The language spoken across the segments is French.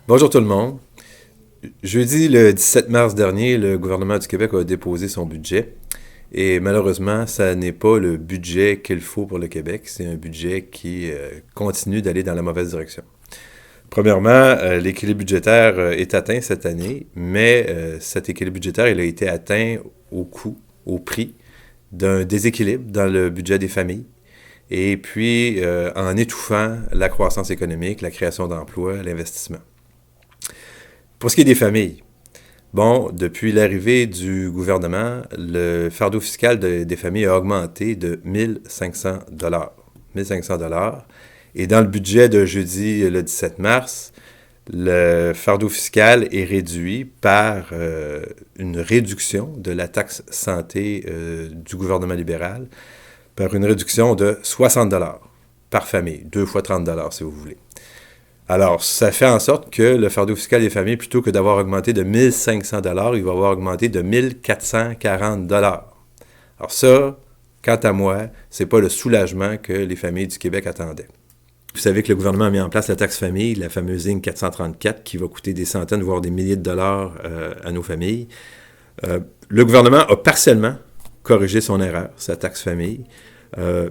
Bonjour tout le monde. Jeudi, le 17 mars dernier, le gouvernement du Québec a déposé son budget. Et malheureusement, ça n'est pas le budget qu'il faut pour le Québec. C'est un budget qui continue d'aller dans la mauvaise direction. Premièrement, l'équilibre budgétaire est atteint cette année, mais cet équilibre budgétaire, il a été atteint au coût, au prix d'un déséquilibre dans le budget des familles. Et puis, en étouffant la croissance économique, la création d'emplois, l'investissement. Pour ce qui est des familles, bon, depuis l'arrivée du gouvernement, le fardeau fiscal des familles a augmenté de 1500 $. 1500 $. Et dans le budget de jeudi, le 17 mars, le fardeau fiscal est réduit par une réduction de la taxe santé du gouvernement libéral, par une réduction de 60 $ par famille, 2 fois 30 $ si vous voulez. Alors, ça fait en sorte que le fardeau fiscal des familles, plutôt que d'avoir augmenté de 1500 $, il va avoir augmenté de 1440 $. Alors ça, quant à moi, c'est pas le soulagement que les familles du Québec attendaient. Vous savez que le gouvernement a mis en place la taxe famille, la fameuse ligne 434, qui va coûter des centaines, voire des milliers de dollars à nos familles. Le gouvernement a partiellement corrigé son erreur, sa taxe famille.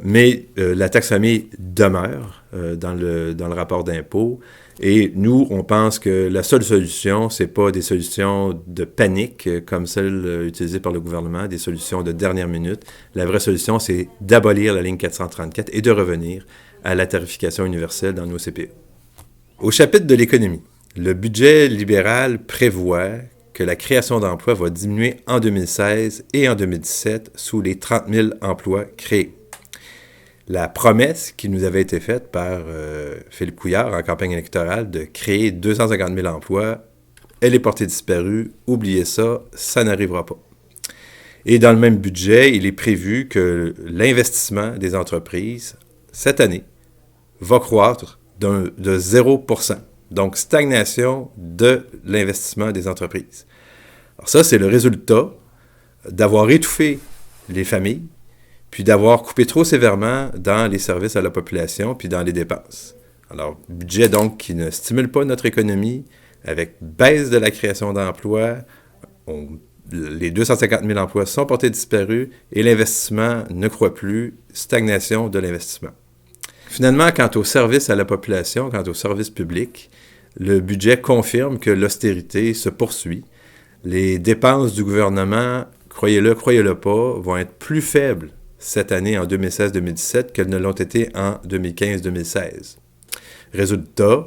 Mais la taxe famille demeure dans le rapport d'impôt. Et nous, on pense que la seule solution, c'est pas des solutions de panique comme celles utilisées par le gouvernement, des solutions de dernière minute. La vraie solution, c'est d'abolir la ligne 434 et de revenir à la tarification universelle dans nos CPE. Au chapitre de l'économie, le budget libéral prévoit que la création d'emplois va diminuer en 2016 et en 2017 sous les 30 000 emplois créés. La promesse qui nous avait été faite par Philippe Couillard en campagne électorale de créer 250 000 emplois, elle est portée disparue. Oubliez ça, ça n'arrivera pas. Et dans le même budget, il est prévu que l'investissement des entreprises, cette année, va croître de 0%. Donc, stagnation de l'investissement des entreprises. Alors ça, c'est le résultat d'avoir étouffé les familles, puis d'avoir coupé trop sévèrement dans les services à la population, puis dans les dépenses. Alors, budget donc qui ne stimule pas notre économie, avec baisse de la création d'emplois, les 250 000 emplois sont portés disparus, et l'investissement ne croît plus, stagnation de l'investissement. Finalement, quant aux services à la population, quant aux services publics, le budget confirme que l'austérité se poursuit. Les dépenses du gouvernement, croyez-le pas, vont être plus faibles cette année en 2016-2017 qu'elles ne l'ont été en 2015-2016. Résultat,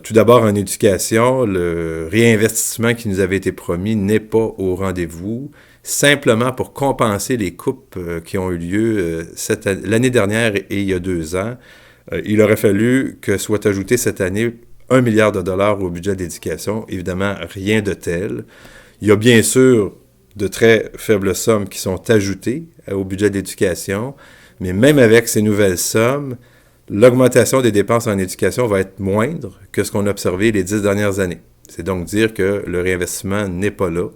tout d'abord en éducation, le réinvestissement qui nous avait été promis n'est pas au rendez-vous, simplement pour compenser les coupes qui ont eu lieu l'année dernière et il y a 2 ans. Il aurait fallu que soit ajouté cette année 1 milliard de dollars au budget d'éducation. Évidemment, rien de tel. Il y a bien sûr de très faibles sommes qui sont ajoutées au budget d'éducation, mais même avec ces nouvelles sommes, l'augmentation des dépenses en éducation va être moindre que ce qu'on a observé les 10 dernières années. C'est donc dire que le réinvestissement n'est pas là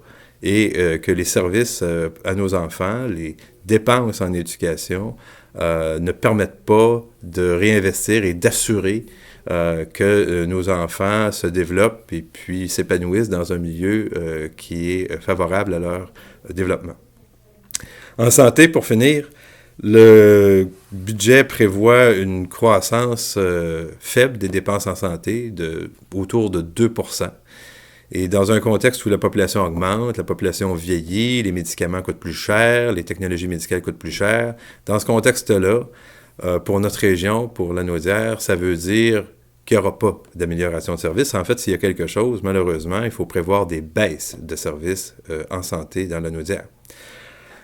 et que les services à nos enfants, les dépenses en éducation, ne permettent pas de réinvestir et d'assurer que nos enfants se développent et puis s'épanouissent dans un milieu qui est favorable à leur développement. En santé, pour finir, le budget prévoit une croissance faible des dépenses en santé autour de 2%. Et dans un contexte où la population augmente, la population vieillit, les médicaments coûtent plus cher, les technologies médicales coûtent plus cher, dans ce contexte-là, pour notre région, pour la Naudière, ça veut dire qu'il n'y aura pas d'amélioration de services. En fait, s'il y a quelque chose, malheureusement, il faut prévoir des baisses de services en santé dans la Naudière.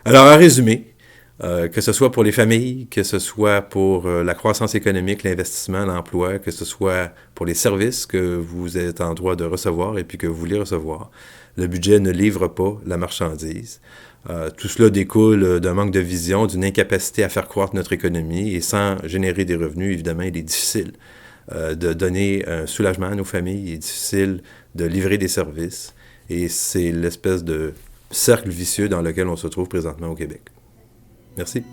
Alors, en résumé, que ce soit pour les familles, que ce soit pour la croissance économique, l'investissement, l'emploi, que ce soit pour les services que vous êtes en droit de recevoir et puis que vous voulez recevoir, le budget ne livre pas la marchandise. Tout cela découle d'un manque de vision, d'une incapacité à faire croître notre économie et sans générer des revenus, évidemment, il est difficile de donner un soulagement à nos familles, il est difficile de livrer des services et c'est l'espèce de cercle vicieux dans lequel on se trouve présentement au Québec. Merci.